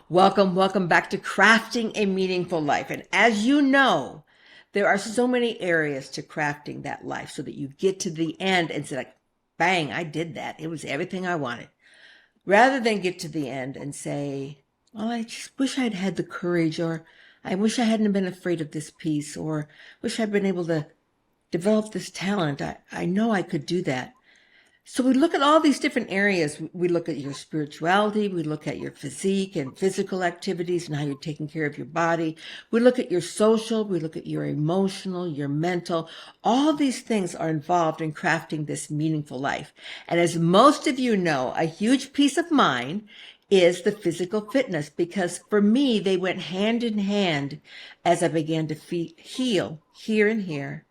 Welcome back to Crafting a Meaningful Life. And as you know, there are so many areas to crafting that life so that you get to the end and say, like, bang, I did that. It was everything I wanted. Rather than get to the end and say, well, I just wish I'd had the courage, or I wish I hadn't been afraid of this piece, or wish I'd been able to develop this talent. I know I could do that. So we look at all these different areas. We look at your spirituality. We look at your physique and physical activities and how you're taking care of your body. We look at your social. We look at your emotional, your mental. All these things are involved in crafting this meaningful life. And as most of you know, a huge piece of mine is the physical fitness, because for me, they went hand in hand as I began to heal here and here.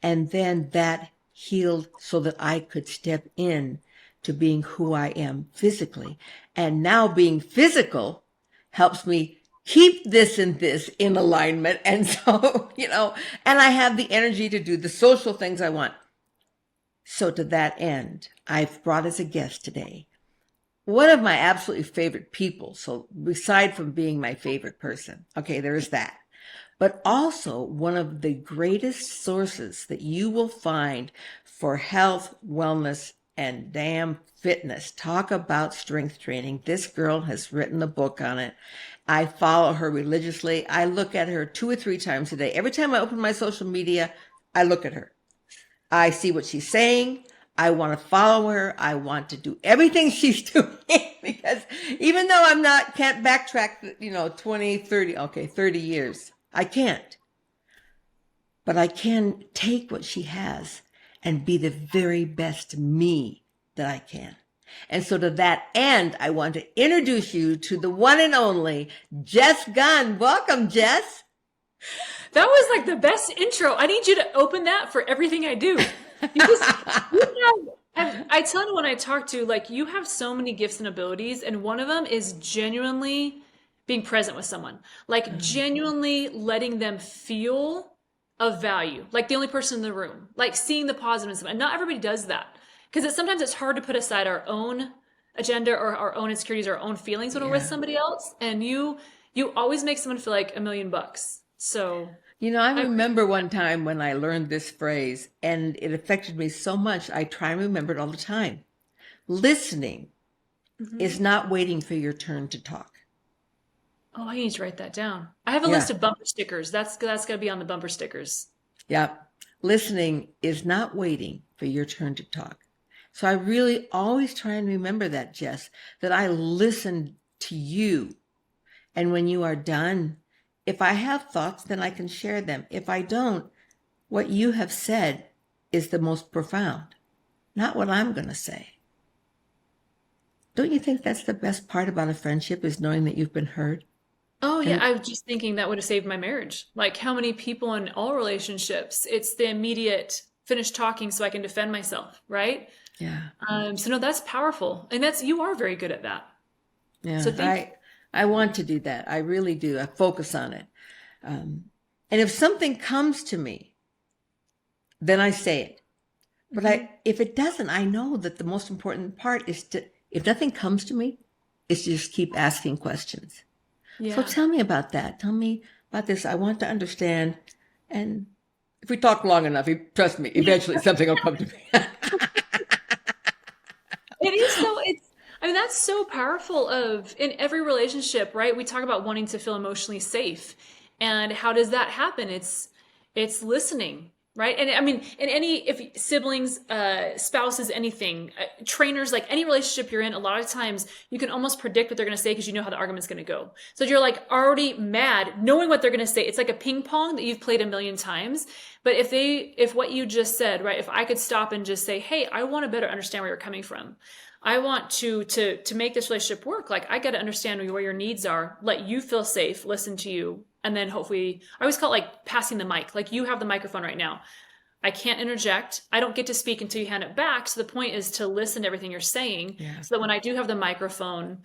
And then that healed so that I could step in to being who I am physically. And now being physical helps me keep this and this in alignment. And so, and I have the energy to do the social things I want. So to that end, I've brought as a guest today one of my absolutely favorite people. So aside from being my favorite person, okay, there's that. But also one of the greatest sources that you will find for health, wellness, and damn fitness. Talk about strength training. This girl has written a book on it. I follow her religiously. I look at her 2 or 3 times a day. Every time I open my social media, I look at her. I see what she's saying. I want to follow her. I want to do everything she's doing because even though can't backtrack, 20, 30 years. I can't. But I can take what she has and be the very best me that I can. And so to that end, I want to introduce you to the one and only Jess Gunn. Welcome, Jess. That was like the best intro. I need you to open that for everything I do. Because I tell you when I talk to, like, you have so many gifts and abilities, and one of them is genuinely being present with someone, like genuinely letting them feel of value, like the only person in the room, like seeing the positive in someone. And not everybody does that, because sometimes it's hard to put aside our own agenda or our own insecurities, or our own feelings when we're with somebody else. And you always make someone feel like $1,000,000. So, I remember one time when I learned this phrase, and it affected me so much. I try and remember it all the time. Listening is not waiting for your turn to talk. Oh, I need to write that down. I have a list of bumper stickers. That's got to be on the bumper stickers. Yeah. Listening is not waiting for your turn to talk. So I really always try and remember that, Jess, that I listen to you. And when you are done, if I have thoughts, then I can share them. If I don't, what you have said is the most profound, not what I'm going to say. Don't you think that's the best part about a friendship, is knowing that you've been heard? Oh, yeah. I was just thinking that would have saved my marriage. Like, how many people in all relationships, it's the immediate finish talking so I can defend myself, right? Yeah. So no, that's powerful. And you are very good at that. Yeah. So I want to do that. I really do. I focus on it. And if something comes to me, then I say it. But if it doesn't, I know that the most important part is if nothing comes to me, is to just keep asking questions. Yeah. So tell me about that. Tell me about this. I want to understand. And if we talk long enough, trust me, eventually something will come to me. It is so, that's so powerful in every relationship, right? We talk about wanting to feel emotionally safe. And how does that happen? It's listening, right? And if siblings, spouses, anything, trainers, like any relationship you're in, a lot of times you can almost predict what they're going to say because you know how the argument's going to go. So you're like already mad, knowing what they're going to say. It's like a ping pong that you've played 1,000,000 times. But if what you just said, right, if I could stop and just say, hey, I want to better understand where you're coming from. I want to make this relationship work. Like, I got to understand where your needs are, let you feel safe, listen to you. And then hopefully, I always call it like passing the mic. Like, you have the microphone right now. I can't interject. I don't get to speak until you hand it back. So the point is to listen to everything you're saying, so that when I do have the microphone,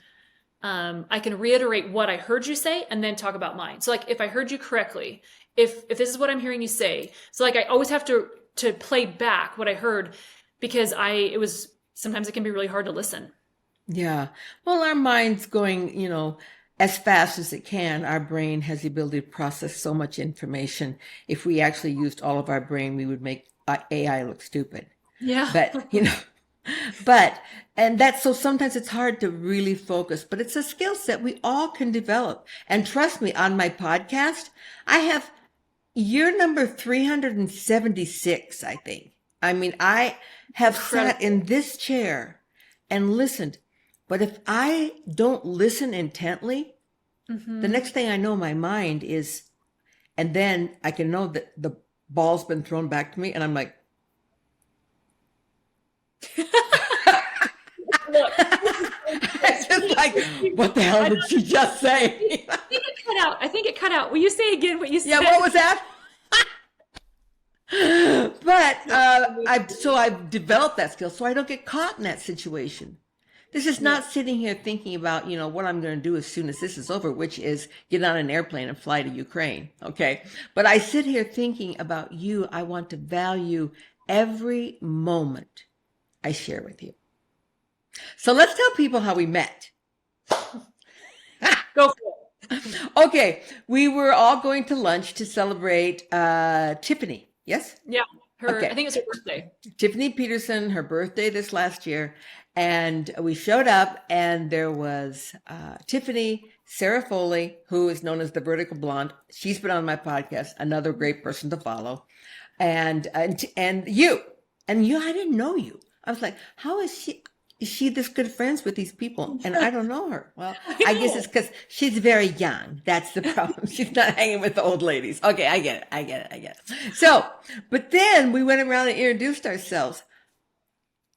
I can reiterate what I heard you say and then talk about mine. So like, if I heard you correctly, if this is what I'm hearing you say, so like I always have to play back what I heard, because sometimes it can be really hard to listen. Yeah. Well, our mind's going, as fast as it can, our brain has the ability to process so much information. If we actually used all of our brain, we would make AI look stupid. Yeah. But, you know, but, and that's so sometimes it's hard to really focus, but it's a skill set we all can develop. And trust me, on my podcast, I have year number 376, I think. I mean, I have sat in this chair and listened. But if I don't listen intently, the next thing I know, my mind is, and then I can know that the ball's been thrown back to me, and I'm like, Look, it's just like, what the hell did she just say? I think it cut out. I think it cut out. Will you say again what you said? Yeah, what was that? But I've developed that skill so I don't get caught in that situation. This is not sitting here thinking about, you know, what I'm going to do as soon as this is over, which is get on an airplane and fly to Ukraine. Okay. But I sit here thinking about you. I want to value every moment I share with you. So let's tell people how we met. Go for it. Okay. We were all going to lunch to celebrate Tiffany. Yes? Yeah. Her, Okay. I think it was her birthday. Tiffany Peterson, her birthday this last year. And we showed up, and there was Tiffany, Sarah Foley, who is known as the Vertical Blonde. She's been on my podcast, another great person to follow. And you. And you, I didn't know you. I was like, how is she this good friends with these people? And I don't know her. Well, I guess it's because she's very young. That's the problem. She's not hanging with the old ladies. Okay, I get it. So, but then we went around and introduced ourselves.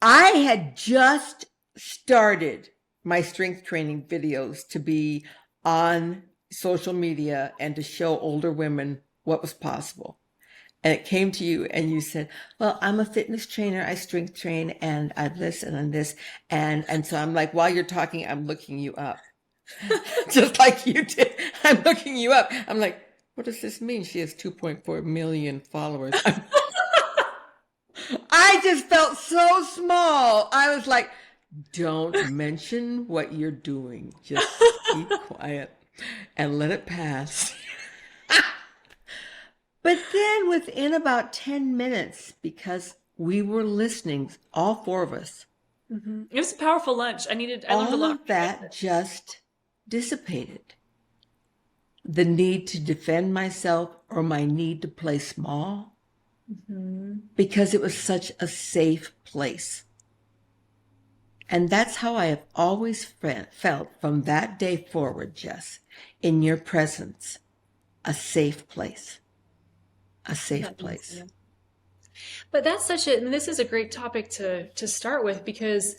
I had just started my strength training videos to be on social media and to show older women what was possible. And it came to you and you said, well, I'm a fitness trainer. I strength train and I've this and I'm this. And so I'm like, while you're talking, I'm looking you up. Just like you did. I'm looking you up. I'm like, what does this mean? She has 2.4 million followers. I just felt so small. I was like, don't mention what you're doing. Just keep quiet and let it pass. But then within about 10 minutes, because we were listening, all four of us, It was a powerful lunch. I learned a all lot. of that just dissipated. The need to defend myself or my need to play small, because it was such a safe place. And that's how I have always felt from that day forward, Jess, in your presence, a safe place. A safe place. Yeah. But that's and this is a great topic to start with, because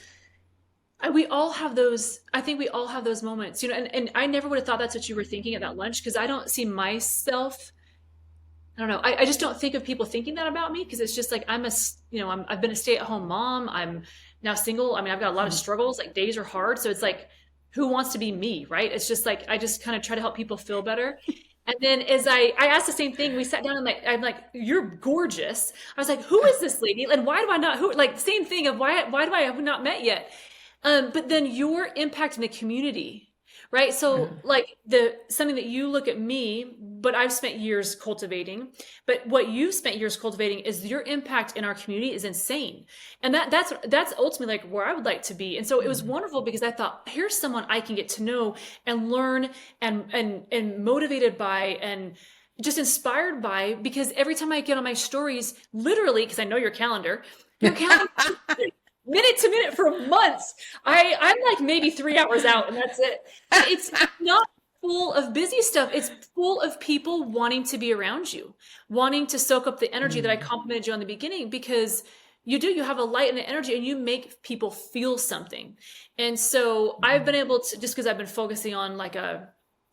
we all have those, I think we all have those moments, you know, and I never would have thought that's what you were thinking at that lunch, because I don't see myself, I don't know, I just don't think of people thinking that about me, because it's just like, I've been a stay-at-home mom. I'm now single. I mean, I've got a lot of struggles, like days are hard. So it's like, who wants to be me, right? It's just like, I just kind of try to help people feel better. And then as I asked the same thing, we sat down and I'm like, you're gorgeous. I was like, who is this lady? And why do I not, like same thing of why do I have not met yet? But then your impact in the community, right? So like something that you look at me, but I've spent years cultivating, but what you've spent years cultivating is your impact in our community is insane. And that's ultimately like where I would like to be. And so it was wonderful, because I thought, here's someone I can get to know and learn and motivated by and just inspired by, because every time I get on my stories, literally, because I know your calendar minute to minute for months, I'm like maybe 3 hours out and that's it. It's not full of busy stuff. It's full of people wanting to be around you, wanting to soak up the energy that I complimented you on the beginning, because you have a light and an energy and you make people feel something. And so I've been able to, just because I've been focusing on like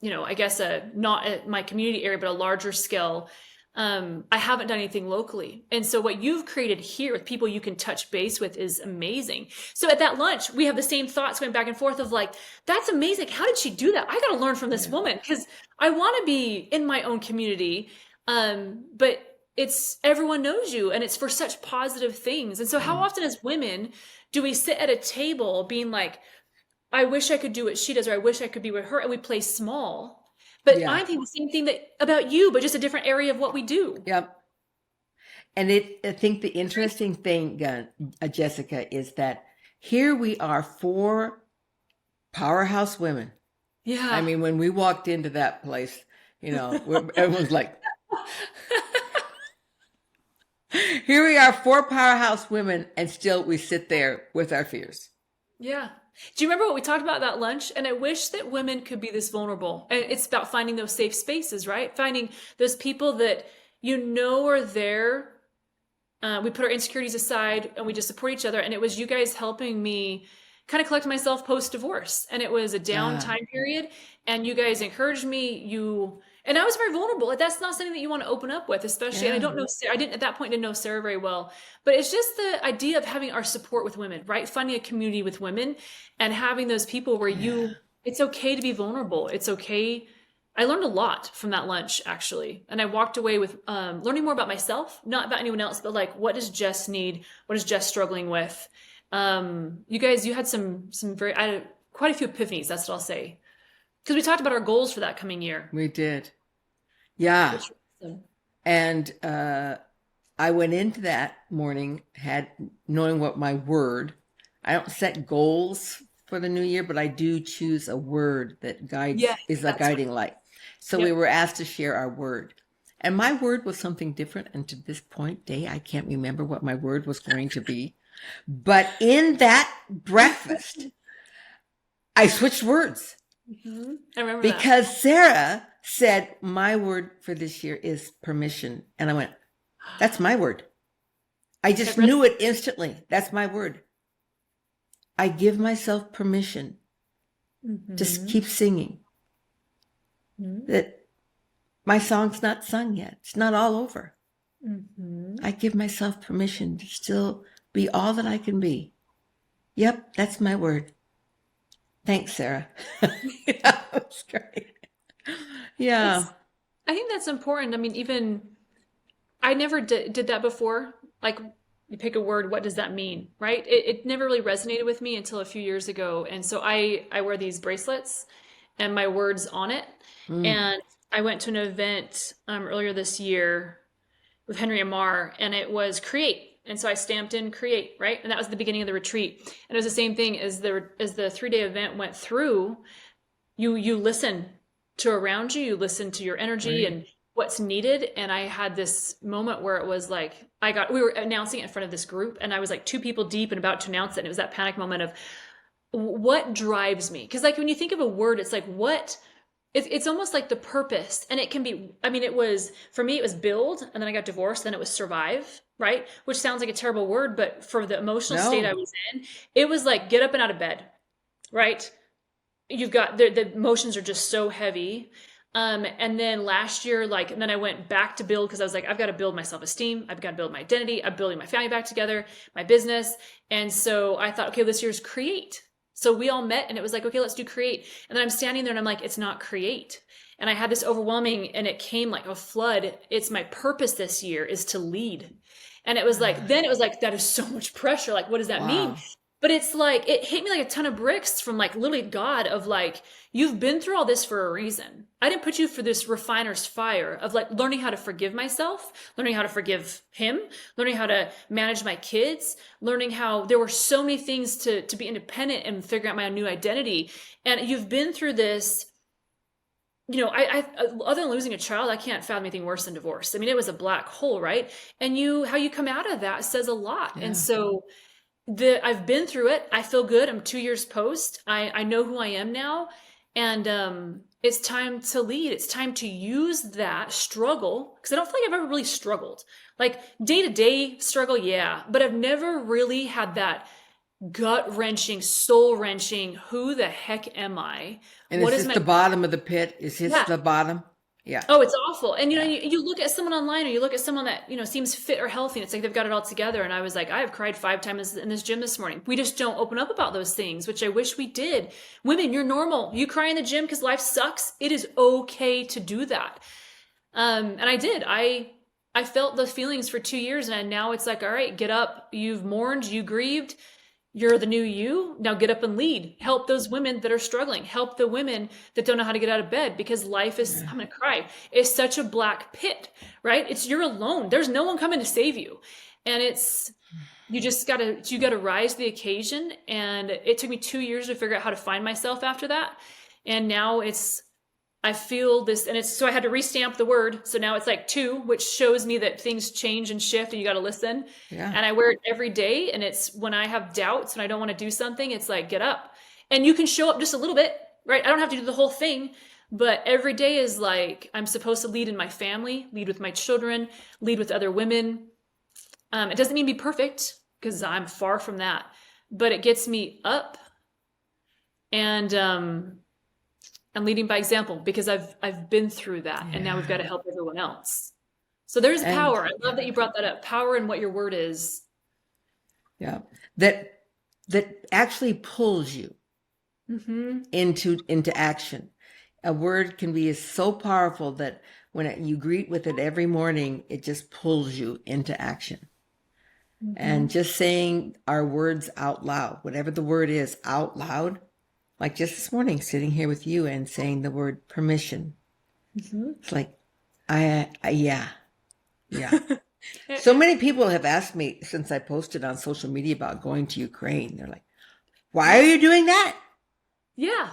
not my community area, but a larger scale, I haven't done anything locally. And so what you've created here with people you can touch base with is amazing. So at that lunch, we have the same thoughts going back and forth of like, that's amazing. How did she do that? I got to learn from this woman, because I want to be in my own community. But it's everyone knows you and it's for such positive things. And so how often as women do we sit at a table being like, I wish I could do what she does, or I wish I could be with her, and we play small. But Yeah. I think the same thing that about you, but just a different area of what we do. Yep. And I think the interesting thing, Jessica, is that here we are, four powerhouse women. I Yeah. mean, when we walked into that place, everyone's like, here we are, four powerhouse women, and still we sit there with our fears. Yeah. Do you remember what we talked about that lunch? And I wish that women could be this vulnerable. And it's about finding those safe spaces, right? Finding those people that are there. We put our insecurities aside and we just support each other. And it was you guys helping me kind of collect myself post-divorce. And it was a down time period. And you guys encouraged me. And I was very vulnerable. That's not something that you want to open up with, especially. And I don't know, I didn't at that point didn't know Sarah very well, but it's just the idea of having our support with women, right? Finding a community with women and having those people where it's okay to be vulnerable. It's okay. I learned a lot from that lunch, actually. And I walked away with learning more about myself, not about anyone else, but like, what does Jess need? What is Jess struggling with? You guys, you had I had quite a few epiphanies. That's what I'll say. Because we talked about our goals for that coming year. We did. Yeah. Awesome. And I went into that morning knowing what my word. I don't set goals for the new year, but I do choose a word that is a guiding light. So we were asked to share our word. And my word was something different. And to this point, I can't remember what my word was going to be. But in that breakfast, I switched words. Mm-hmm. I remember because Sarah said, my word for this year is permission. And I went, that's my word. I just knew it instantly. That's my word. I give myself permission to keep singing. That my song's not sung yet. It's not all over. I give myself permission to still be all that I can be. Yep, that's my word. Thanks, Sarah. That's great. Yeah. I think that's important. I mean, I never did that before. Like, you pick a word, what does that mean, right? It never really resonated with me until a few years ago. And so I wear these bracelets and my word's on it. And I went to an event earlier this year with Henry Amar, and it was create. And so I stamped in create, right? And that was the beginning of the retreat. And it was the same thing as the 3-day event went through. You listen to around you, you listen to your energy and what's needed. And I had this moment where it was like, we were announcing it in front of this group, and I was like 2 people deep and about to announce it. And it was that panic moment of what drives me? Because like when you think of a word, it's like it's almost like the purpose. And it can be, I mean, for me, it was build, and then I got divorced, then it was survive, right? Which sounds like a terrible word, but for the emotional state I was in, it was like get up and out of bed, right? You've got the emotions are just so heavy. And then last year, and then I went back to build, because I was like, I've got to build my self-esteem. I've got to build my identity. I'm building my family back together, my business. And so I thought, okay, this year's create. So we all met, and it was like, okay, let's do create. And then I'm standing there and I'm like, it's not create. And I had this overwhelming, and it came like a flood. It's my purpose this year is to lead. And it was like, then it was like, that is so much pressure. Like, what does that mean? But it's like, it hit me like a ton of bricks from like literally God of like, you've been through all this for a reason. I didn't put you for this refiner's fire of like learning how to forgive myself, learning how to forgive him, learning how to manage my kids, learning how there were so many things to be independent and figure out my new identity. And you've been through this, I other than losing a child, I can't fathom anything worse than divorce. I mean, it was a black hole, right? And how you come out of that says a lot. Yeah. And so I've been through it. I feel good. I'm 2 years post. I know who I am now. And it's time to lead. It's time to use that struggle, because I don't feel like I've ever really struggled. Like day-to-day struggle, yeah. But I've never really had that gut-wrenching, soul-wrenching, who the heck am I? And what is the bottom of the pit? Is this the bottom? Yeah. Oh, it's awful. And, you look at someone online, or you look at someone that, seems fit or healthy, and it's like they've got it all together. And I was like, I have cried 5 times in this gym this morning. We just don't open up about those things, which I wish we did. Women, you're normal. You cry in the gym because life sucks. It is okay to do that. And I did. I felt the feelings for 2 years, and now it's like, all right, get up. You've mourned, you grieved. You're the new you. Now get up and lead. Help those women that are struggling. Help the women that don't know how to get out of bed because life is, I'm going to cry, is such a black pit, right? You're alone. There's no one coming to save you. And you got to rise to the occasion. And it took me 2 years to figure out how to find myself after that. And now I feel this, and so I had to restamp the word. So now it's like 2, which shows me that things change and shift and you got to listen. Yeah. And I wear it every day. And it's when I have doubts and I don't want to do something, it's like, get up. And you can show up just a little bit, right? I don't have to do the whole thing, but every day is like, I'm supposed to lead in my family, lead with my children, lead with other women. It doesn't mean be perfect because I'm far from that, but it gets me up and, I'm leading by example because I've been through that, and now we've got to help everyone else. So there's power. I love that you brought that up. Power in what your word is. Yeah. That actually pulls you into action. A word can be so powerful that when you greet with it every morning, it just pulls you into action. And just saying our words out loud, whatever the word is, out loud. Like just this morning, sitting here with you and saying the word permission. It's like, yeah. So many people have asked me since I posted on social media about going to Ukraine. They're like, why are you doing that? Yeah.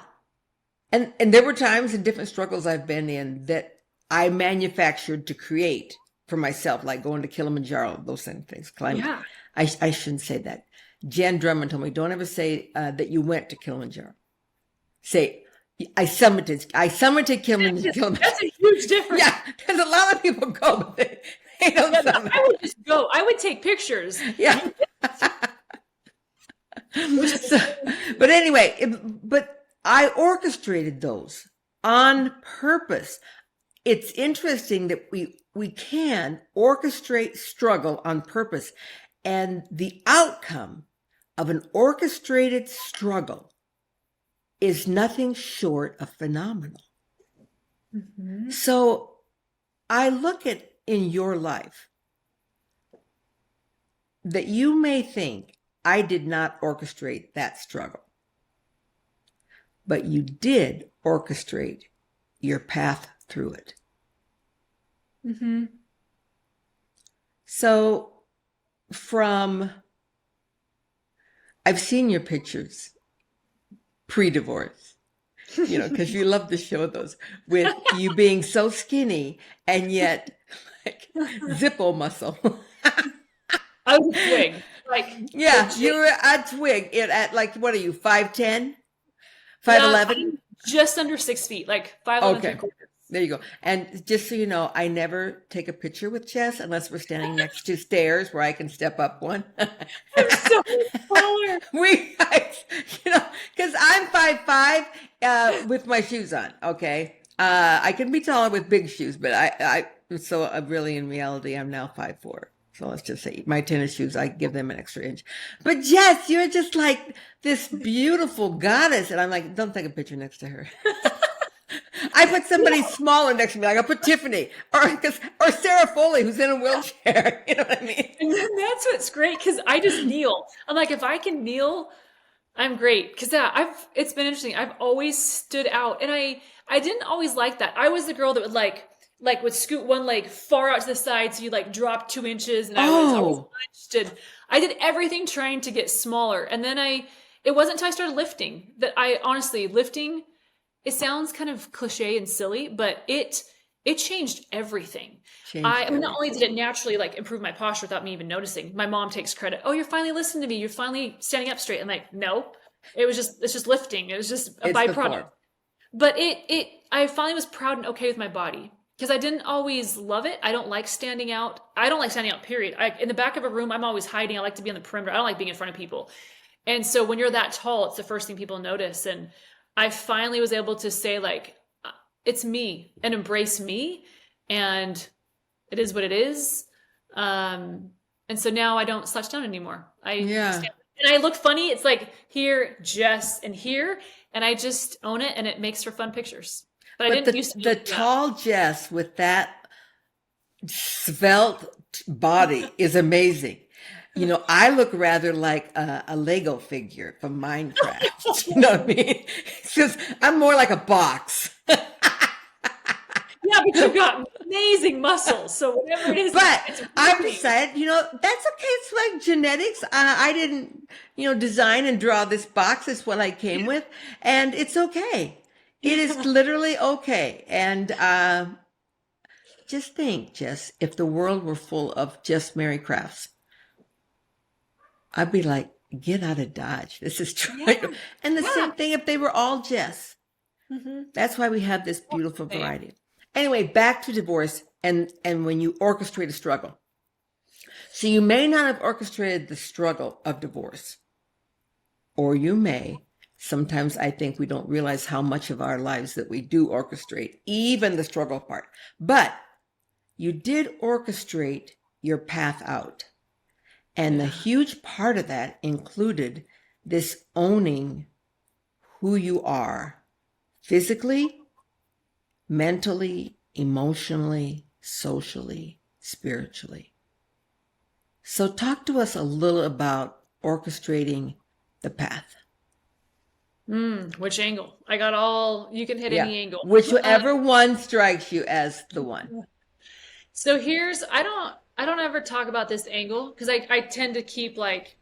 And there were times in different struggles I've been in that I manufactured to create for myself, like going to Kilimanjaro, those kind of things. Climbing. Yeah. I shouldn't say that. Jen Drummond told me, don't ever say that you went to Kilimanjaro. Say, I summited Kilimanjaro. That's a huge difference. Yeah, because a lot of people go, but they don't summit. I would just go. I would take pictures. Yeah. But anyway, but I orchestrated those on purpose. It's interesting that we can orchestrate struggle on purpose, and the outcome of an orchestrated struggle is nothing short of phenomenal. So I look at in your life that you may think I did not orchestrate that struggle, but you did orchestrate your path through it. So I've seen your pictures pre-divorce, because you love to show those with you being so skinny and yet like Zippo muscle. I was a twig. Yeah, you were a twig at like, what are you, 5'10", 5'11"? Just under 6 feet, like 5'11" Okay. There you go. And just so you know, I never take a picture with Jess unless we're standing next to stairs where I can step up one. I'm so smaller. Because I'm 5'5" with my shoes on. Okay. I can be taller with big shoes, but really in reality, I'm now 5'4". So let's just say my tennis shoes, I give them an extra inch. But Jess, you're just like this beautiful goddess. And I'm like, don't take a picture next to her. I put somebody smaller next to me, like I put Tiffany or Sarah Foley, who's in a wheelchair. You know what I mean? And that's what's great because I just kneel. I'm like, if I can kneel, I'm great. Because it's been interesting. I've always stood out, and I didn't always like that. I was the girl that would would scoot one leg far out to the side, so you drop 2 inches, and I was hunched. And I did everything trying to get smaller, and then it wasn't until I started lifting that lifting. It sounds kind of cliche and silly, but it changed everything. Not only did it naturally improve my posture without me even noticing. My mom takes credit. Oh, you're finally listening to me. You're finally standing up straight. I'm like, no, it's just lifting. It was just a byproduct. But I finally was proud and okay with my body because I didn't always love it. I don't like standing out. I don't like standing out, period. In the back of a room, I'm always hiding. I like to be on the perimeter. I don't like being in front of people. And so when you're that tall, it's the first thing people notice. And I finally was able to say it's me and embrace me, and it is what it is. And so now I don't slouch down anymore. And I look funny. It's like here, Jess, and here, and I just own it, and it makes for fun pictures. But I didn't used to. The tall Jess with that svelte body is amazing. I look rather like a Lego figure from Minecraft. You know what I mean? It's just, I'm more like a box. Yeah, but you've got amazing muscles. So whatever it is, But it's I've working. decided, that's okay. It's like genetics. I didn't, design and draw this box. It's what I came with, and it's okay. It is Yeah. literally okay. And just think, Jess, if the world were full of just Mary Crafts, I'd be like, get out of Dodge. This is Yeah. trying. And the Yeah. same thing if they were all Jess. Hmm. That's why we have this beautiful Same. variety. Anyway, back to divorce and when you orchestrate a struggle. So you may not have orchestrated the struggle of divorce, or you may. Sometimes I think we don't realize how much of our lives that we do orchestrate, even the struggle part. But you did orchestrate your path out. And the Yeah. huge part of that included this owning who you are physically, mentally, emotionally, socially, spiritually. So, talk to us a little about orchestrating the path. Which angle? I got all, you can hit Yeah. any angle. Whichever one strikes you as the one. So here's, I don't ever talk about this angle because I tend to keep like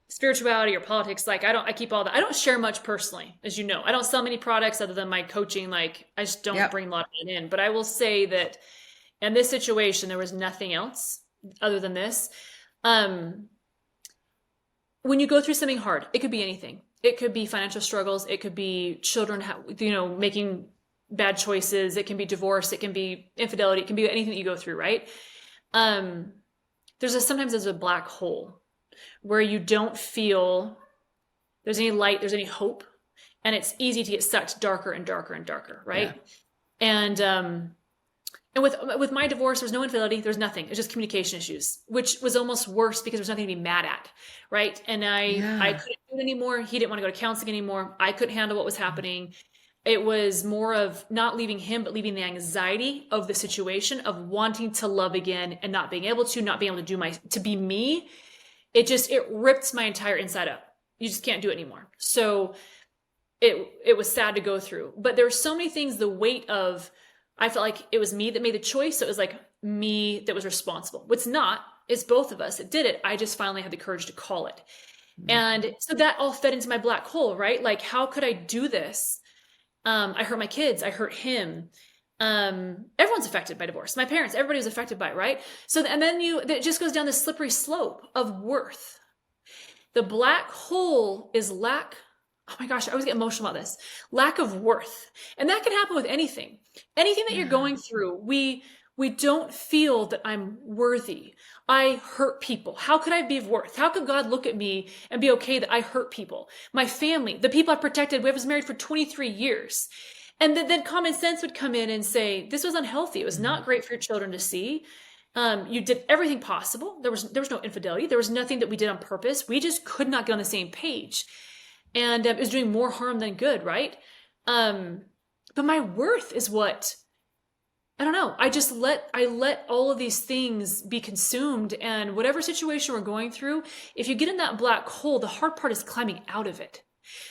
spirituality or politics. Like I keep all that. I don't share much personally, as you know. I don't sell many products other than my coaching. Like I just don't Yep. bring a lot of it in. But I will say that in this situation, there was nothing else other than this. Um, when you go through something hard, it could be anything. It could be financial struggles. It could be children, making bad choices. It can be divorce. It can be infidelity. It can be anything that you go through, right? Um, sometimes there's a black hole where you don't feel there's any light, there's any hope, and it's easy to get sucked darker and darker and darker, Yeah. right? And with my divorce, there was no infidelity, there's nothing. It was just communication issues, which was almost worse because there was nothing to be mad at, right? And I Yeah. couldn't do it anymore. He didn't want to go to counseling anymore. I couldn't handle what was happening. It was more of not leaving him, but leaving the anxiety of the situation of wanting to love again and not being able to, not being able to to be me. It ripped my entire inside up. You just can't do it anymore. So it was sad to go through. But there were so many things, the weight of, I felt like it was me that made the choice. So it was like me that was responsible. What's not, it's both of us that did it. I just finally had the courage to call it. And so that all fed into my black hole, right? Like, how could I do this? I hurt my kids. I hurt him. Everyone's affected by divorce. My parents, everybody was affected by it, right? So, and then it just goes down this slippery slope of worth. The black hole is lack. Oh my gosh, I always get emotional about this. Lack of worth. And that can happen with anything. Anything that you're going through, we don't feel that I'm worthy. I hurt people. How could I be of worth? How could God look at me and be okay that I hurt people? My family, the people I protected, we was married for 23 years. And then common sense would come in and say, this was unhealthy. It was not great for your children to see. You did everything possible. There was no infidelity. There was nothing that we did on purpose. We just could not get on the same page. And it was doing more harm than good, right? But my worth is what, I don't know. I let all of these things be consumed, and whatever situation we're going through, if you get in that black hole, the hard part is climbing out of it.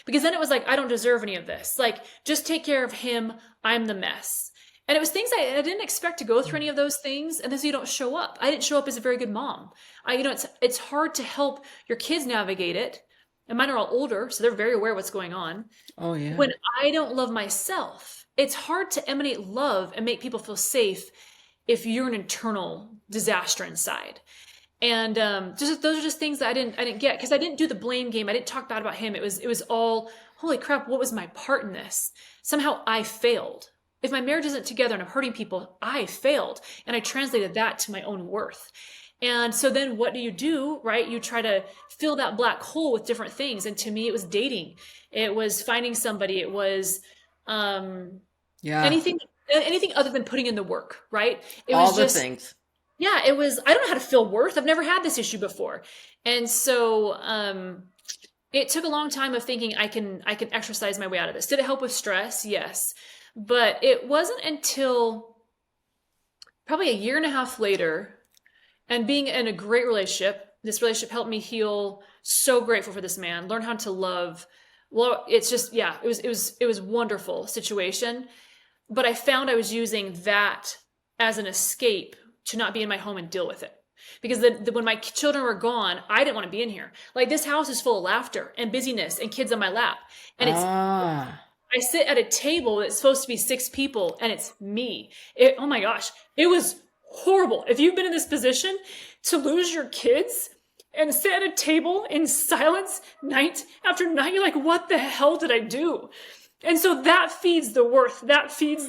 Because then it was like, I don't deserve any of this. Like, just take care of him. I'm the mess. And it was things I didn't expect to go through any of those things. And then so you don't show up. I didn't show up as a very good mom. It's hard to help your kids navigate it. And mine are all older, so they're very aware of what's going on. Oh, yeah. When I don't love myself, it's hard to emanate love and make people feel safe if you're an internal disaster inside. And those are just things that I didn't get, because I didn't do the blame game. I didn't talk bad about him. It was all, holy crap, what was my part in this? Somehow I failed. If my marriage isn't together and I'm hurting people, I failed. And I translated that to my own worth. And so then what do, right? You try to fill that black hole with different things. And to me, it was dating. It was finding somebody. It was Yeah. anything other than putting in the work, right? It All was the just things. yeah, it was, I don't know how to feel worth. I've never had this issue before. And so it took a long time of thinking I can exercise my way out of this. Did it help with stress? Yes. But it wasn't until probably a year and a half later, and being in a great relationship, This relationship helped me heal. So grateful for this man. Learn how to love. Well, it's just, yeah, it was wonderful situation. But I found I was using that as an escape to not be in my home and deal with it. Because when my children were gone, I didn't want to be in here. Like, this house is full of laughter and busyness and kids on my lap. And Ah. I sit at a table that's supposed to be 6 people and it's me. Oh my gosh, it was horrible. If you've been in this position to lose your kids and sit at a table in silence night after night, you're like, what the hell did I do? And so that feeds the worth. That feeds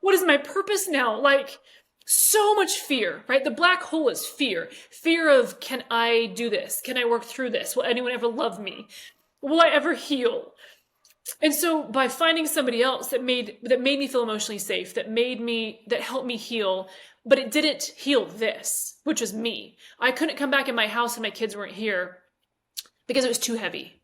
what is my purpose now? Like, so much fear, right? The black hole is fear. Fear of, can I do this? Can I work through this? Will anyone ever love me? Will I ever heal? And so by finding somebody else that made me feel emotionally safe, that helped me heal, but it didn't heal this, which was me. I couldn't come back in my house and my kids weren't here because it was too heavy.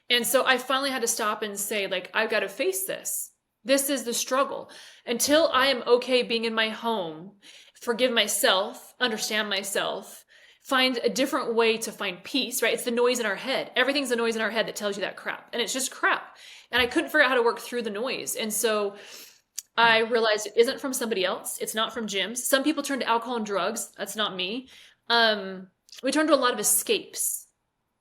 And so I finally had to stop and say, like, I've got to face this. This is the struggle. Until I am okay being in my home, forgive myself, understand myself, find a different way to find peace, right? It's the noise in our head. Everything's the noise in our head that tells you that crap. And it's just crap. And I couldn't figure out how to work through the noise. And so I realized it isn't from somebody else. It's not from gyms. Some people turn to alcohol and drugs. That's not me. We turn to a lot of escapes.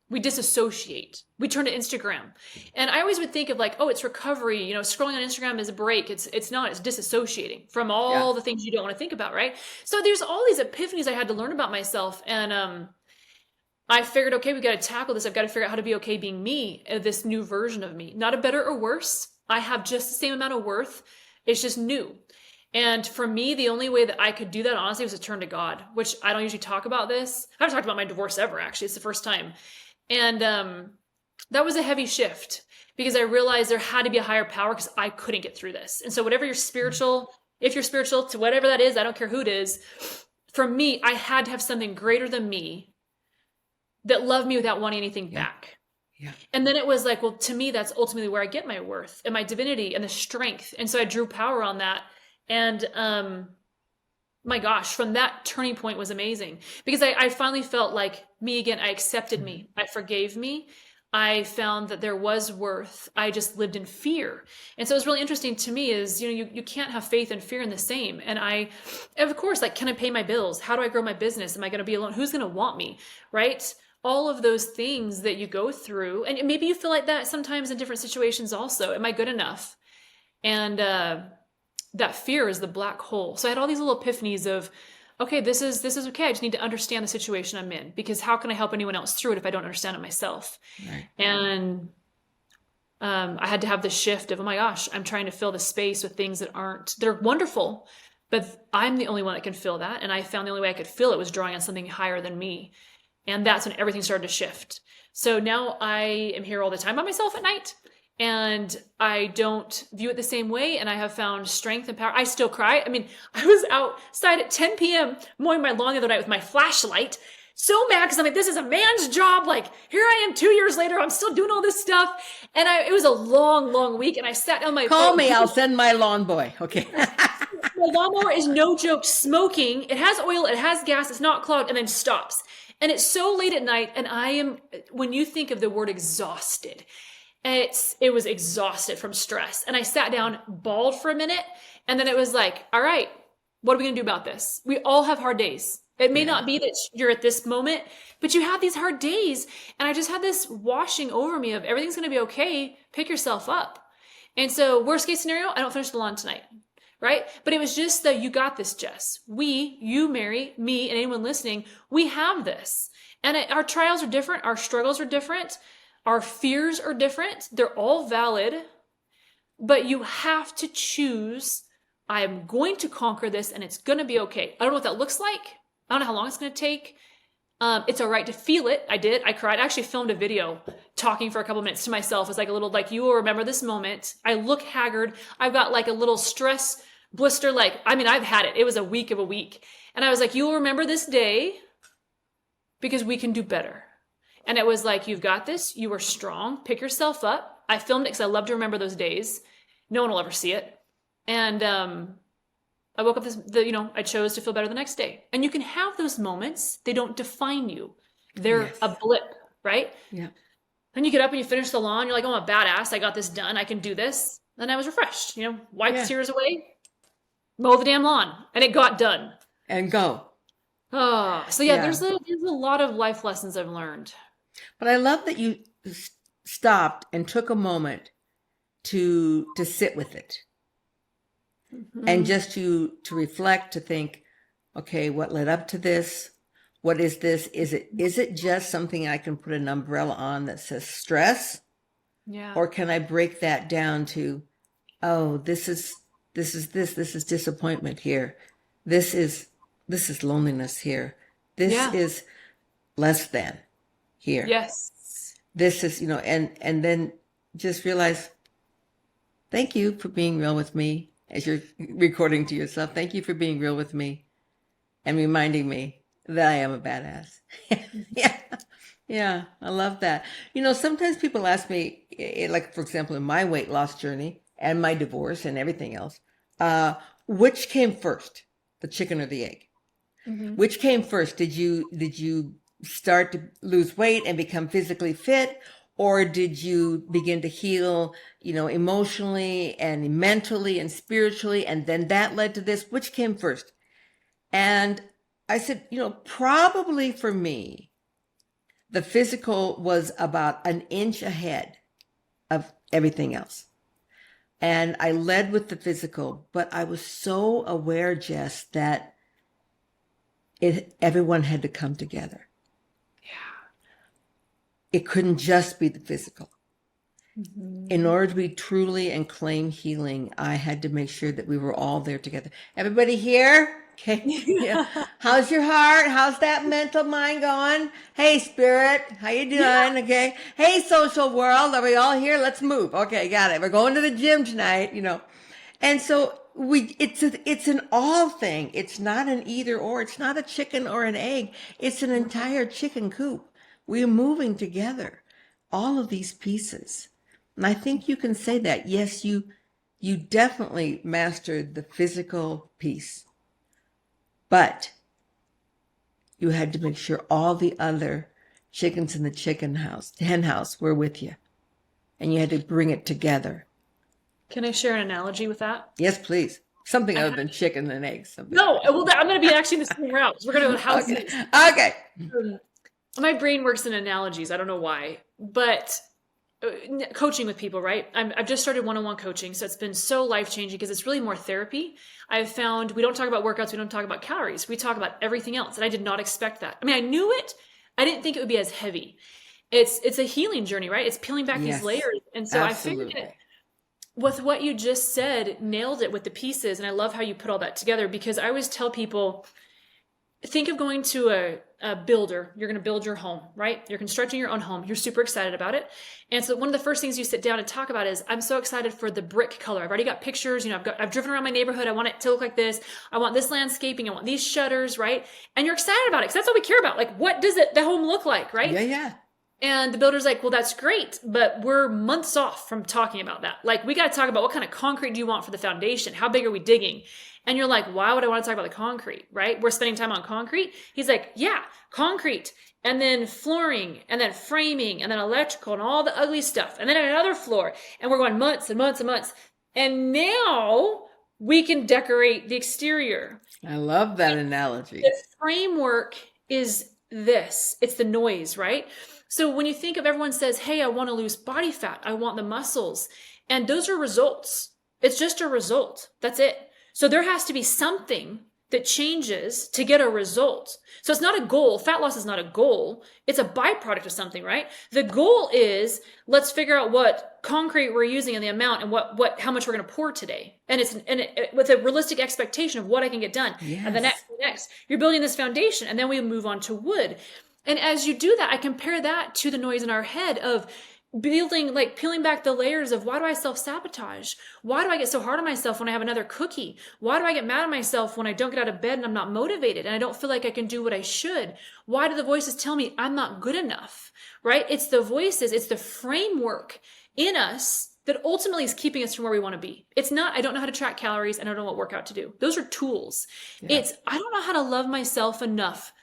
We disassociate. We turn to Instagram. And I always would think of, like, oh, it's recovery. You know, scrolling on Instagram is a break. It's not. It's disassociating from all the things you don't want to think about, right? So there's all these epiphanies I had to learn about myself. And I figured, okay, we got to tackle this. I've got to figure out how to be okay being me, this new version of me. Not a better or worse. I have just the same amount of worth. It's just new. And for me, the only way that I could do that, honestly, was to turn to God, which I don't usually talk about this. I haven't talked about my divorce ever, actually. It's the first time. And that was a heavy shift because I realized there had to be a higher power because I couldn't get through this. And so whatever you're spiritual, if you're spiritual to whatever that is, I don't care who it is. For me, I had to have something greater than me that loved me without wanting anything back. Yeah. And then it was like, well, to me, that's ultimately where I get my worth and my divinity and the strength. And so I drew power on that. And my gosh, from that turning point was amazing because I finally felt like me again. I accepted me. I forgave me. I found that there was worth. I just lived in fear. And so it was really interesting to me is, you know, you can't have faith and fear in the same. And of course, like, can I pay my bills? How do I grow my business? Am I going to be alone? Who's going to want me? Right? All of those things that you go through. And maybe you feel like that sometimes in different situations also. Am I good enough? And, that fear is the black hole. So I had all these little epiphanies of, okay, this is okay. I just need to understand the situation I'm in because how can I help anyone else through it if I don't understand it myself? Right. And I had to have this shift of, oh my gosh, I'm trying to fill the space with things they're wonderful, but I'm the only one that can fill that. And I found the only way I could fill it was drawing on something higher than me. And that's when everything started to shift. So now I am here all the time by myself at night. And I don't view it the same way. And I have found strength and power. I still cry. I mean, I was outside at 10 p.m. mowing my lawn the other night with my flashlight. So mad because I'm like, this is a man's job. Like, here I am 2 years later. I'm still doing all this stuff. And it was a long, long week. And I sat down my Call me. I'll send my lawn boy. Okay. My lawnmower is no joke smoking. It has oil. It has gas. It's not clogged and then stops. And it's so late at night. And when you think of the word exhausted, it was exhausted from stress. And I sat down, bawled for a minute. And then it was like, all right, what are we going to do about this? We all have hard days. It may not be that you're at this moment, but you have these hard days. And I just had this washing over me of everything's going to be okay. Pick yourself up. And so worst case scenario, I don't finish the lawn tonight. Right? But it was just you got this, Jess. You, Mary, me, and anyone listening, we have this. And our trials are different. Our struggles are different. Our fears are different. They're all valid, but you have to choose. I am going to conquer this and it's going to be okay. I don't know what that looks like. I don't know how long it's going to take. It's all right to feel it. I did. I cried. I actually filmed a video talking for a couple minutes to myself. It's like a little, like, you will remember this moment. I look haggard. I've got like a little stress blister. I've had it. It was a week of a week. And I was like, you will remember this day because we can do better. And it was like, you've got this. You are strong. Pick yourself up. I filmed it because I love to remember those days. No one will ever see it. And I woke up I chose to feel better the next day. And you can have those moments. They don't define you. They're a Yes. blip, right? Yeah. Then you get up and you finish the lawn. You're like, oh, I'm a badass. I got this done. I can do this. Then I was refreshed, wipe the Yeah. tears away, mow the damn lawn, and it got done. And go. Oh, so yeah, Yeah. there's a lot of life lessons I've learned. But I love that you stopped and took a moment to sit with it and Mhm. just to reflect, to think, okay, what led up to this? What is this? Is it just something I can put an umbrella on that says stress? Yeah. Or can I break that down to, oh, this is disappointment here. This is loneliness here. This Yeah. is less than here. Yes. This is, and then just realize, thank you for being real with me as you're recording to yourself. Thank you for being real with me and reminding me that I am a badass. Yeah. Yeah, I love that. Sometimes people ask me, like, for example, in my weight loss journey and my divorce and everything else, which came first, the chicken or the egg? Hmm. Which came first? Did you start to lose weight and become physically fit, or did you begin to heal, emotionally and mentally and spiritually, and then that led to this? Which came first? And I said, probably for me, the physical was about an inch ahead of everything else. And I led with the physical, but I was so aware, Jess, that everyone had to come together. Yeah. It couldn't just be the physical. In Hmm. order to be truly and claim healing, I had to make sure that we were all there together. Everybody here? Okay. Yeah. How's your heart? How's that mental mind going? Hey, spirit. How you Yeah. doing? Okay. Hey, social world. Are we all here? Let's move. Okay. Got it. We're going to the gym tonight. And so it's an all thing. It's not an either or. It's not a chicken or an egg. It's an entire chicken coop. We're moving together. All of these pieces. And I think you can say that. Yes, you definitely mastered the physical piece, but you had to make sure all the other chickens in the hen house were with you. And you had to bring it together. Can I share an analogy with that? Yes, please. Something I other had, than chicken and eggs. Something. no, well, I'm going to be actually in the same route. We're going to go Okay. houses. Okay. My brain works in analogies. I don't know why, but coaching with people, right? I've just started one-on-one coaching, so it's been so life-changing because it's really more therapy. I've found we don't talk about workouts, we don't talk about calories, we talk about everything else, and I did not expect that. I mean, I knew it, I didn't think it would be as heavy. It's a healing journey, right? It's peeling back these Yes, layers, and so I figured it absolutely. with what you just said, nailed it with the pieces, and I love how you put all that together because I always tell people think of going to a builder. You're going to build your home, right? You're constructing your own home. You're super excited about it. And so one of the first things you sit down and talk about is, I'm so excited for the brick color. I've already got pictures. I've driven around my neighborhood. I want it to look like this. I want this landscaping. I want these shutters, right? And you're excited about it because that's all we care about. Like, what does the home look like, right? Yeah, yeah. And the builder's like, well, that's great, but we're months off from talking about that. Like, we got to talk about what kind of concrete do you want for the foundation? How big are we digging? And you're like, why would I want to talk about the concrete, right? We're spending time on concrete. He's like, yeah, concrete, and then flooring, and then framing, and then electrical, and all the ugly stuff, and then another floor. And we're going months and months and months. And now we can decorate the exterior. I love that analogy. The framework is this. It's the noise, right? So when you think of everyone says, hey, I want to lose body fat, I want the muscles, and those are results. It's just a result. That's it. So there has to be something that changes to get a result. So it's not a goal. Fat loss is not a goal. It's a byproduct of something, right? The goal is let's figure out what concrete we're using and the amount and how much we're going to pour today. And with a realistic expectation of what I can get done. Yes. And the next, you're building this foundation, and then we move on to wood. And as you do that, I compare that to the noise in our head of building, like peeling back the layers of why do I self-sabotage? Why do I get so hard on myself when I have another cookie? Why do I get mad at myself when I don't get out of bed and I'm not motivated and I don't feel like I can do what I should? Why do the voices tell me I'm not good enough, right? It's the voices, it's the framework in us that ultimately is keeping us from where we want to be. It's not, I don't know how to track calories and I don't know what workout to do. Those are tools. Yeah. It's, I don't know how to love myself enough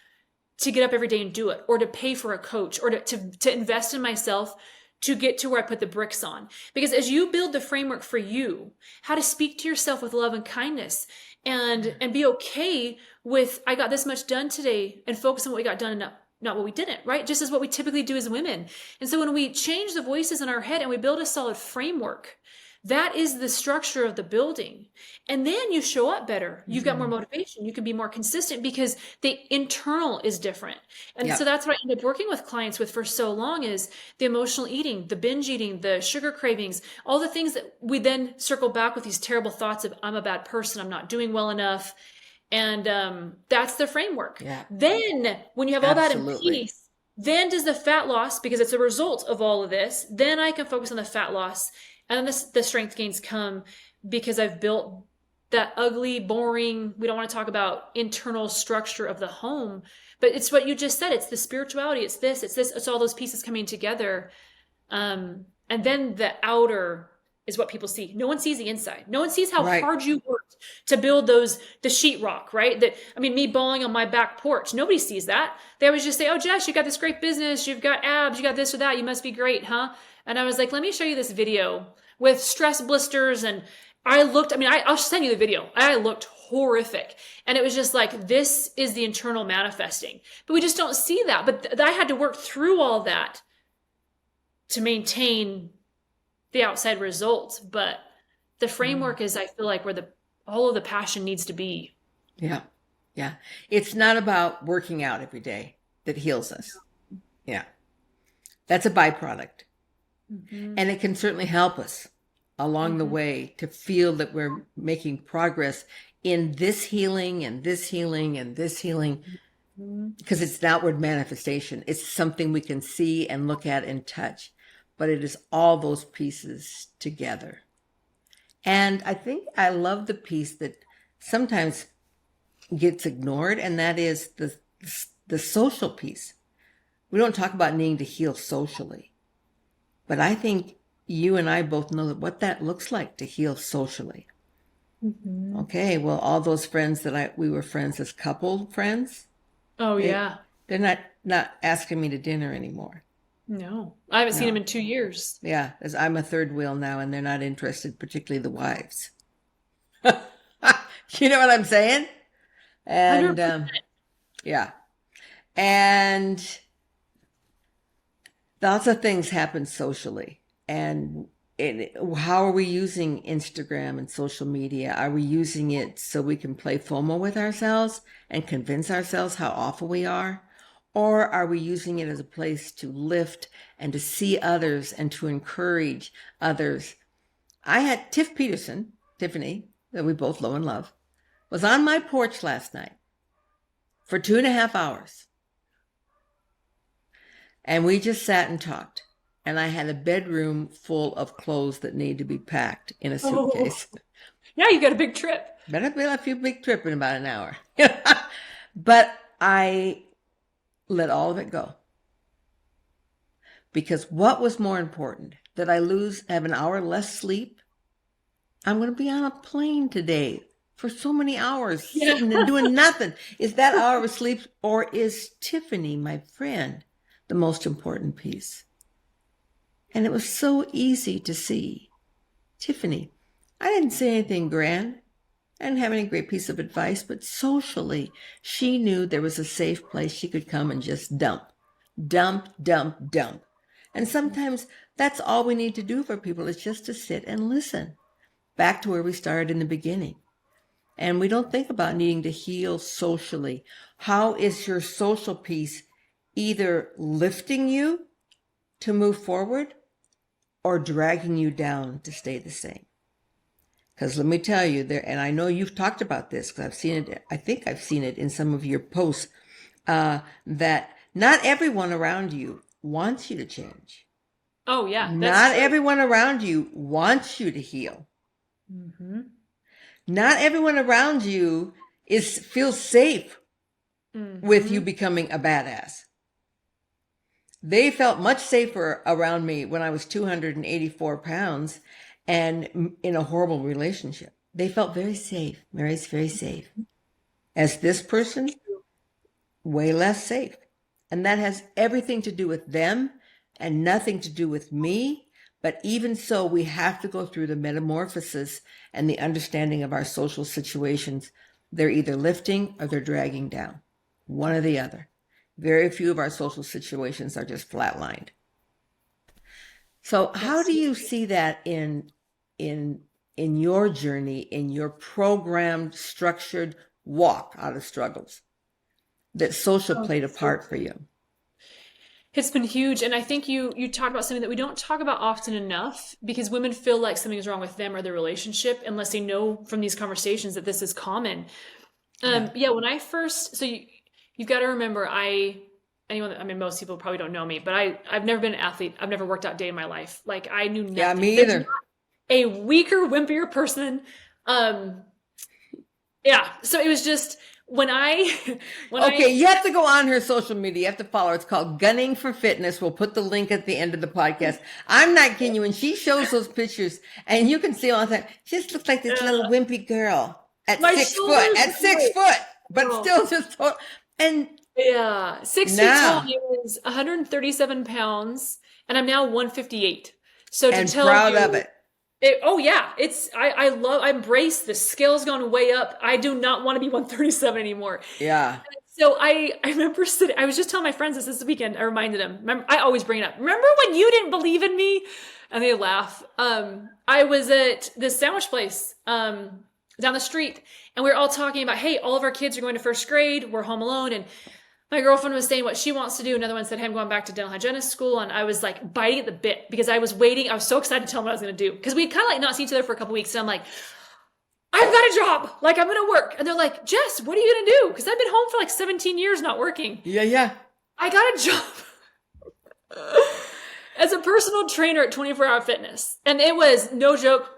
to get up every day and do it, or to pay for a coach, or to invest in myself to get to where I put the bricks on. Because as you build the framework for you, how to speak to yourself with love and kindness, and be okay with, I got this much done today, and focus on what we got done and not what we didn't, right? Just as what we typically do as women. And so when we change the voices in our head and we build a solid framework, that is the structure of the building. And then you show up better. You've got more motivation. You can be more consistent because the internal is different. And so that's what I ended up working with clients with for so long, is the emotional eating, the binge eating, the sugar cravings, all the things that we then circle back with these terrible thoughts of, I'm a bad person, I'm not doing well enough. And that's the framework. Yeah. Then when you have all that in peace, then does the fat loss, because it's a result of all of this, then I can focus on the fat loss. And then the strength gains come because I've built that ugly, boring, we don't want to talk about internal structure of the home, but it's what you just said. It's the spirituality. It's this, it's all those pieces coming together. And then the outer is what people see. No one sees the inside. No one sees how hard you worked to build the sheetrock, right? That, I mean, me bawling on my back porch, nobody sees that. They always just say, oh, Jess, you got this great business. You've got abs. You got this or that. You must be great, huh? And I was like, let me show you this video with stress blisters. And I'll send you the video. I looked horrific. And it was just like, this is the internal manifesting. But we just don't see that. But I had to work through all that to maintain the outside results. But the framework is, I feel like, where all of the passion needs to be. Yeah. Yeah. It's not about working out every day that heals us. Yeah. That's a byproduct. And it can certainly help us along the way to feel that we're making progress in this healing and this healing and this healing, because it's an outward manifestation. It's something we can see and look at and touch, but it is all those pieces together. And I think I love the piece that sometimes gets ignored, and that is the social piece. We don't talk about needing to heal socially. But I think you and I both know what that looks like to heal socially. Okay, well, all those friends that we were friends as couple friends. Oh, yeah. They're not asking me to dinner anymore. No, I haven't seen them in 2 years. Yeah, as I'm a third wheel now, and they're not interested, particularly the wives. You know what I'm saying? And yeah, and lots of things happen socially. And how are we using Instagram and social media? Are we using it so we can play FOMO with ourselves and convince ourselves how awful we are? Or are we using it as a place to lift and to see others and to encourage others? I had Tiffany, that we both know and love, was on my porch last night for 2.5 hours. And we just sat and talked. And I had a bedroom full of clothes that need to be packed in a suitcase. Yeah, you got a big trip. Better be a few big trip in about an hour. But I let all of it go. Because what was more important? That I have an hour less sleep? I'm going to be on a plane today for so many hours, sitting and doing nothing. Is that hour of sleep, or is Tiffany, my friend, the most important piece? And it was so easy to see. Tiffany, I didn't say anything grand. I didn't have any great piece of advice, but socially, she knew there was a safe place she could come and just dump. And sometimes that's all we need to do for people, is just to sit and listen. Back to where we started in the beginning. And we don't think about needing to heal socially. How is your social piece either lifting you to move forward or dragging you down to stay the same? Because let me tell you, and I know you've talked about this, because I've seen it, I think I've seen it in some of your posts, that not everyone around you wants you to change. Oh, yeah. Not everyone around you wants you to heal. Not everyone around you feels safe with you becoming a badass. They felt much safer around me when I was 284 pounds and in a horrible relationship. They felt very safe. Mary's very safe. As this person, way less safe. And that has everything to do with them and nothing to do with me. But even so, we have to go through the metamorphosis and the understanding of our social situations. They're either lifting or they're dragging down, one or the other. Very few of our social situations are just flatlined. So how do you see that in your journey, in your programmed, structured walk out of struggles, that social played a part for you? It's been huge. And I think you talked about something that we don't talk about often enough, because women feel like something is wrong with them or their relationship unless they know from these conversations that this is common. When I first, you've got to remember, most people probably don't know me, but I've never been an athlete. I've never worked out a day in my life. Like, I knew nothing. Yeah, me either. A weaker, wimpier person. So it was just you have to go on her social media. You have to follow her. It's called Gunning for Fitness. We'll put the link at the end of the podcast. I'm not kidding you. When she shows those pictures, and you can see all the time, she just looks like this little wimpy girl at 6 foot. At 6 foot, but still just and 6 feet tall. I was 137 pounds, and I'm now 158. So to tell proud of it. I embrace the scale's gone way up. I do not want to be 137 anymore. Yeah. So I remember I was just telling my friends this weekend. I reminded them. Remember, I always bring it up. Remember when you didn't believe in me? And they laugh. I was at this sandwich place down the street, and we were all talking about, hey, all of our kids are going to first grade. We're home alone, and my girlfriend was saying what she wants to do. Another one said, hey, I'm going back to dental hygienist school. And I was like biting at the bit because I was waiting. I was so excited to tell them what I was going to do, because we'd kind of like not seen each other for a couple weeks. And I'm like, I've got a job. Like, I'm going to work. And they're like, Jess, what are you going to do? Because I've been home for like 17 years not working. Yeah. I got a job as a personal trainer at 24 Hour Fitness. And it was no joke.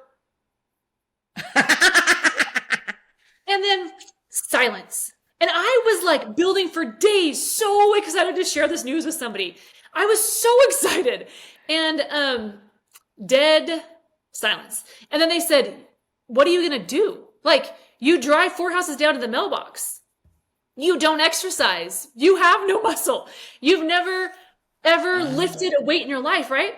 And then silence. And I was like building for days, so excited to share this news with somebody. I was so excited. And dead silence. And then they said, what are you going to do? Like, you drive 4 houses down to the mailbox. You don't exercise. You have no muscle. You've never, ever lifted a weight in your life, right?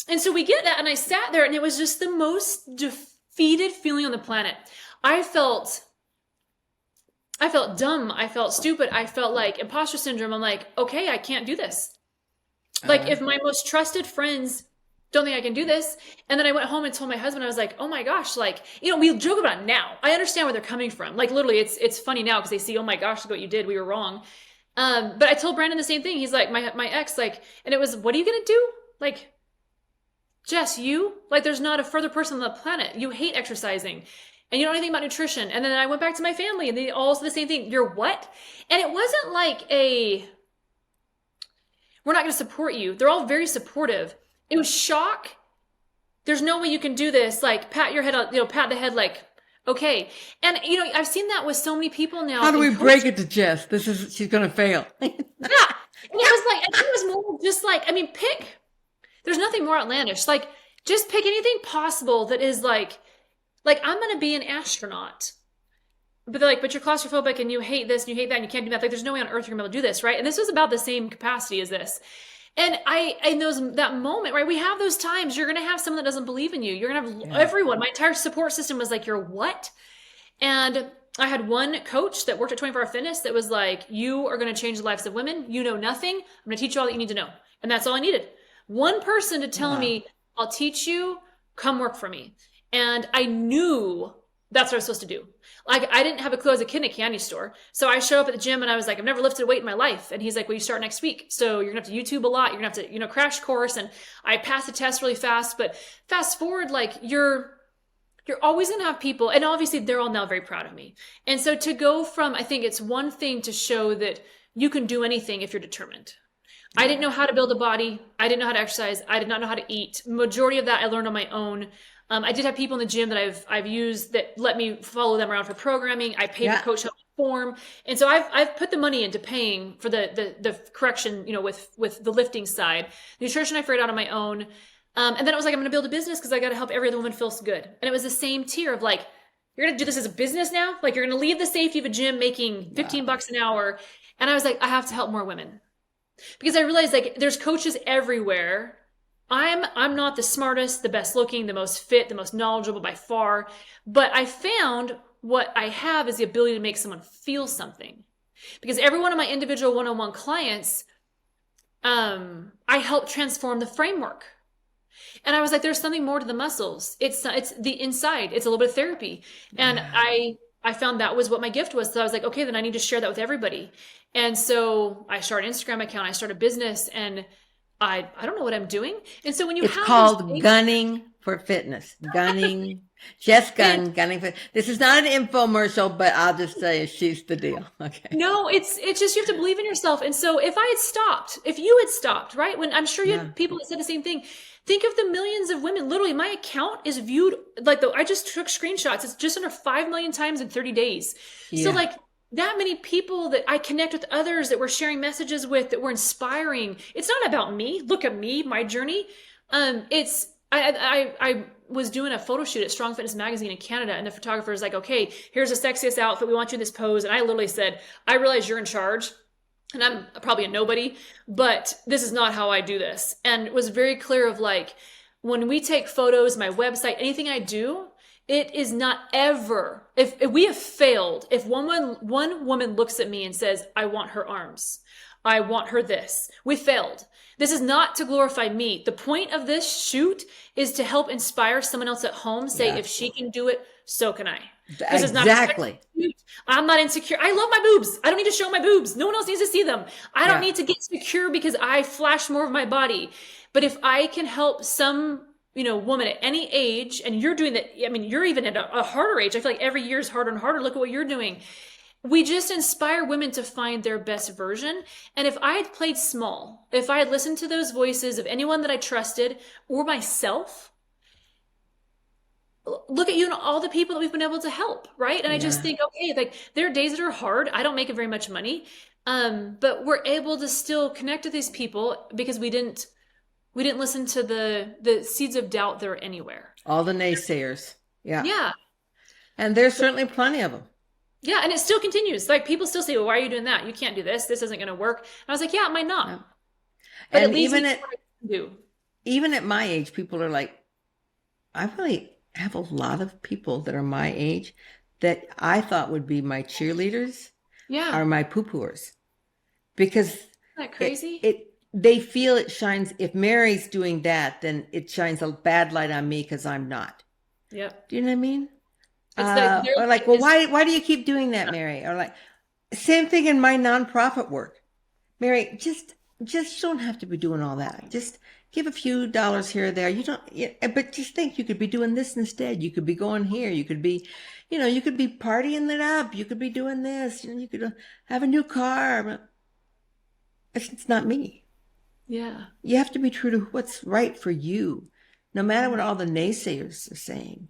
And so we get that, and I sat there, and it was just the most defeated feeling on the planet. I felt dumb. I felt stupid. I felt like imposter syndrome. I'm like, okay, I can't do this. Like, if my most trusted friends don't think I can do this. And then I went home and told my husband, I was like, oh my gosh, like, we joke about it now. I understand where they're coming from. Like, literally, it's funny now because they see, oh my gosh, look what you did. We were wrong. But I told Brandon the same thing. He's like, my ex, like, and it was, what are you going to do? Like, Jess, there's not a further person on the planet. You hate exercising. And you don't know anything about nutrition. And then I went back to my family, and they all said the same thing. You're what? And it wasn't like we're not going to support you. They're all very supportive. It was shock. There's no way you can do this. Like, pat your head on, pat the head, like, okay. And, I've seen that with so many people now. How do we break it to Jess? She's going to fail. Yeah. And it was like, I think it was more just like, there's nothing more outlandish. Like, just pick anything possible that is like I'm going to be an astronaut. But they're like, but you're claustrophobic and you hate this and you hate that and you can't do that. Like, there's no way on earth you're going to be able to do this, right? And this was about the same capacity as this. And that moment, right? We have those times. You're going to have someone that doesn't believe in you. You're going to have everyone. My entire support system was like, you're what? And I had one coach that worked at 24 Hour Fitness that was like, you are going to change the lives of women. You know nothing. I'm going to teach you all that you need to know. And that's all I needed. One person to tell me, I'll teach you, come work for me. And I knew that's what I was supposed to do. Like, I didn't have a clue. I was a kid in a candy store. So I showed up at the gym and I was like, I've never lifted a weight in my life. And he's like, well, you start next week. So you're gonna have to YouTube a lot. You're gonna have to, crash course. And I passed the test really fast, but fast forward, like you're always gonna have people. And obviously they're all now very proud of me. And so to go from, I think it's one thing to show that you can do anything if you're determined. I didn't know how to build a body. I didn't know how to exercise. I did not know how to eat. Majority of that I learned on my own. I did have people in the gym that I've used that let me follow them around for programming. I paid the coach help me form. And so I've put the money into paying for the correction, with the lifting side. Nutrition I figured out on my own. And then it was like, I'm going to build a business because I got to help every other woman feel so good. And it was the same tier of like, you're going to do this as a business now? Like, you're going to leave the safety of a gym making $15 an hour And I was like, I have to help more women because I realized like there's coaches everywhere. I'm not the smartest, the best looking, the most fit, the most knowledgeable by far, but I found what I have is the ability to make someone feel something. Because every one of my individual one-on-one clients, I help transform the framework. And I was like, there's something more to the muscles. It's the inside. It's a little bit of therapy. And I found that was what my gift was. So I was like, okay, then I need to share that with everybody. And so I started an Instagram account, I started a business, and I don't know what I'm doing. And so when you It's have called Gunning for Fitness. Gunning. Jessica Gunn, Gunning for. This is not an infomercial, but I'll just say she's the deal. Okay. No, it's just you have to believe in yourself. And so if you had stopped, right? When I'm sure you had people that said the same thing. Think of the millions of women. Literally, my account is viewed I just took screenshots. It's just under 5 million times in 30 days. Yeah. So like that many people that I connect with, others that we're sharing messages with, that we're inspiring. It's not about me. Look at me, my journey. I was doing a photo shoot at Strong Fitness Magazine in Canada, and the photographer is like, okay, here's the sexiest outfit. We want you in this pose. And I literally said, I realize you're in charge and I'm probably a nobody, but this is not how I do this. And it was very clear of like, when we take photos, my website, anything I do, it is not ever, if we have failed, if one woman looks at me and says, I want her arms, I want her this, we failed. This is not to glorify me. The point of this shoot is to help inspire someone else at home, say, if she can do it, so can I. This is not exactly. I'm not insecure. I love my boobs. I don't need to show my boobs. No one else needs to see them. I don't need to get secure because I flash more of my body. But if I can help some, woman at any age, and you're doing that, I mean, you're even at a harder age. I feel like every year is harder and harder. Look at what you're doing. We just inspire women to find their best version. And if I had played small, if I had listened to those voices of anyone that I trusted or myself, look at you and all the people that we've been able to help, right? And I just think, okay, like there are days that are hard. I don't make very much money, but we're able to still connect with these people because we didn't listen to the seeds of doubt that are anywhere. All the naysayers. Yeah. Yeah. And there's certainly plenty of them. Yeah, and it still continues. Like people still say, well, why are you doing that? You can't do this. This isn't going to work. And I was like, yeah, it might not. Yeah. But and at least even at my age, people are like, I really have a lot of people that are my age that I thought would be my cheerleaders are my poo-pooers. Because isn't that crazy? They feel it shines. If Mary's doing that, then it shines a bad light on me because I'm not. Yep. Do you know what I mean? Or like, well, why do you keep doing that, Mary? Or like, same thing in my nonprofit work. Mary, just don't have to be doing all that. Just give a few dollars here or there. But just think you could be doing this instead. You could be going here. You could be, you could be partying it up. You could be doing this. You could have a new car. It's not me. Yeah. You have to be true to what's right for you, no matter what all the naysayers are saying.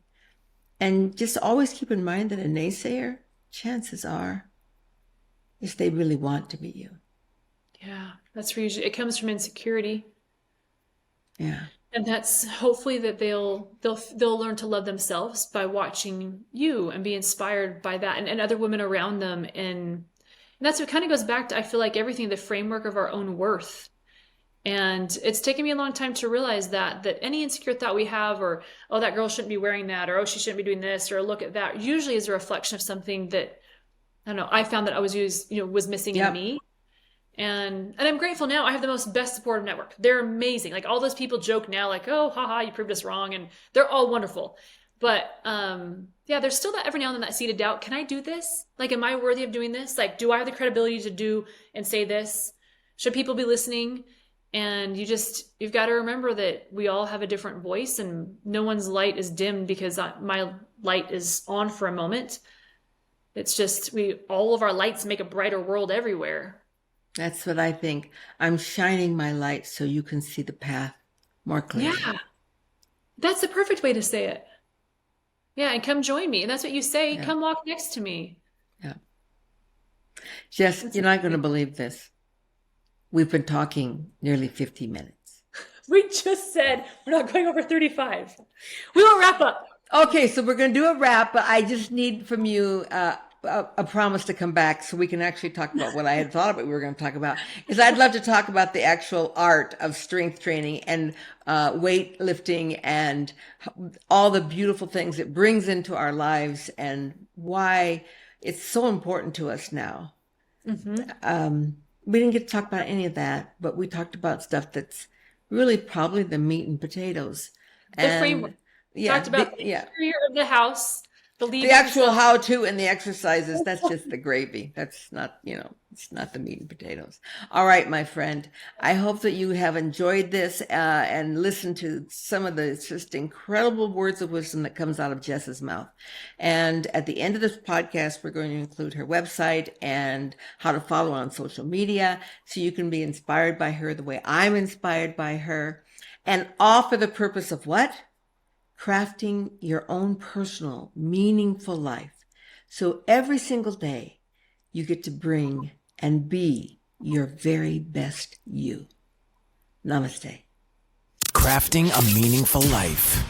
And just always keep in mind that a naysayer, chances are, is they really want to be you. Yeah, that's where usually it comes from insecurity. Yeah. And that's hopefully that they'll learn to love themselves by watching you and be inspired by that and other women around them. And that's what kind of goes back to, I feel like, everything, the framework of our own worth. And it's taken me a long time to realize that any insecure thought we have, or, oh, that girl shouldn't be wearing that, or, oh, she shouldn't be doing this, or look at that, usually is a reflection of something that, I don't know, I found that I was was missing in me. And I'm grateful now. I have the most best supportive network. They're amazing. Like all those people joke now, like, oh, haha, you proved us wrong. And they're all wonderful. But there's still that every now and then that seed of doubt. Can I do this? Like, am I worthy of doing this? Like, do I have the credibility to do and say this? Should people be listening? And you've got to remember that we all have a different voice and no one's light is dimmed because my light is on for a moment. It's just, all of our lights make a brighter world everywhere. That's what I think. I'm shining my light so you can see the path more clearly. Yeah. That's the perfect way to say it. Yeah. And come join me. And that's what you say. Yeah. Come walk next to me. Yeah. Jess, you're not going to believe this. We've been talking nearly 50 minutes. We just said we're not going over 35. We will wrap up. Okay, so we're going to do a wrap, but I just need from you a promise to come back so we can actually talk about what I had thought about we were going to talk about, is I'd love to talk about the actual art of strength training and weight lifting and all the beautiful things it brings into our lives and why it's so important to us now. We didn't get to talk about any of that, but we talked about stuff that's really probably the meat and potatoes. The framework. Yeah, Talked about the interior of the house, the the levers. actual how-to and the exercises, that's just the gravy. That's not, it's not the meat and potatoes. All right, my friend. I hope that you have enjoyed this and listened to some of the just incredible words of wisdom that comes out of Jess's mouth. And at the end of this podcast, we're going to include her website and how to follow her on social media so you can be inspired by her the way I'm inspired by her. And all for the purpose of what? Crafting your own personal, meaningful life. So every single day, you get to bring and be your very best you. Namaste. Crafting a meaningful life.